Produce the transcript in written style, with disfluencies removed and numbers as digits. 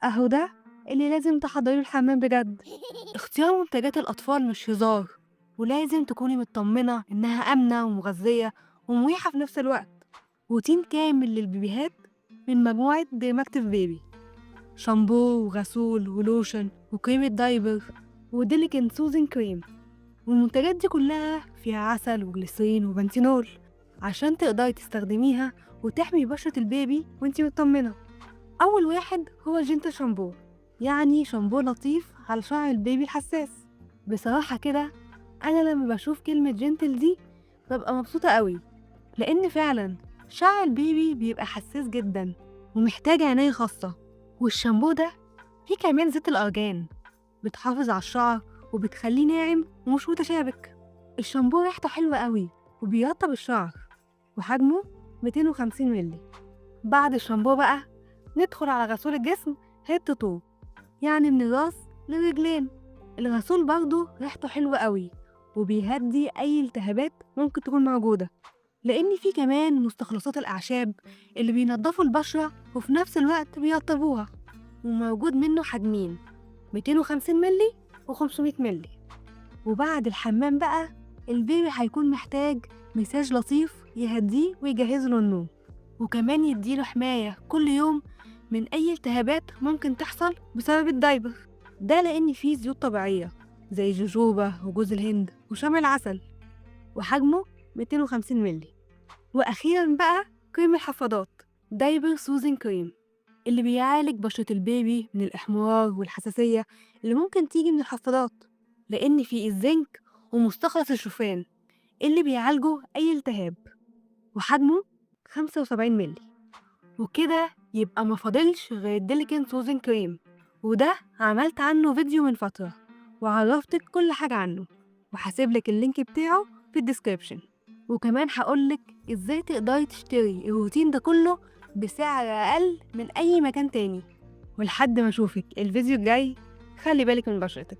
أهو ده اللي لازم تحضّريه الحمام بجد. اختيار منتجات الأطفال مش هزار، ولازم تكوني متطمنة إنها آمنة ومغذية ومريحة في نفس الوقت. روتين كامل للبيبيهات من مجموعة ديرماكتيف بيبي، شامبو وغسول ولوشن وكريمة دايبر وديليكن سوزن كريم. والمنتجات دي كلها فيها عسل وجليسرين وبنتينول عشان تقدري تستخدميها وتحمي بشرة البيبي وانتي مطمنة. أول واحد هو جينت شامبو، يعني شامبو لطيف على شعر البيبي الحساس. بصراحة كده أنا لما بشوف كلمة جنتل دي ببقى مبسوطة قوي، لأن فعلا شعر البيبي بيبقى حساس جدا ومحتاج عناية خاصة. والشامبو ده فيه كمان زيت الأرجان، بتحافظ على الشعر وبتخليه ناعم ومش متشابك. الشامبو ريحته حلوة قوي وبيرطب الشعر، وحجمه 250 مللي. بعد الشامبو بقى ندخل على غسول الجسم هيد تو تو، يعني من الراس للرجلين. الغسول برضه ريحته حلوة قوي وبيهدي أي التهابات ممكن تكون موجودة، لأن فيه كمان مستخلصات الأعشاب اللي بينضفوا البشرة وفي نفس الوقت بيرطبوها. وموجود منه حجمين، 250 مللي و500 مللي. وبعد الحمام بقى البيبي هيكون محتاج مساج لطيف يهديه ويجهزه للنوم، وكمان يديله حماية كل يوم من أي التهابات ممكن تحصل بسبب الدايبر ده، لأن فيه زيوت طبيعية زي الجوجوبا وجوز الهند وشمع العسل، وحجمه 250 مللي. وأخيرا بقى كريم الحفاضات دايبر سوزن كريم، اللي بيعالج بشرة البيبي من الإحمرار والحساسية اللي ممكن تيجي من الحفاضات، لأن فيه الزنك ومستخلص الشوفان اللي بيعالجوا أي التهاب. وحجمه 75 مللي. وكده يبقى مفاضلش غير الديليكن سوزن كريم، وده عملت عنه فيديو من فترة وعرفتك كل حاجة عنه، وهسيبلك اللينك بتاعه في الديسكريبشن. وكمان هقولك ازاي تقدري تشتري الروتين ده كله بسعر أقل من أي مكان تاني. ولحد ما أشوفك الفيديو الجاي، خلي بالك من بشرتك.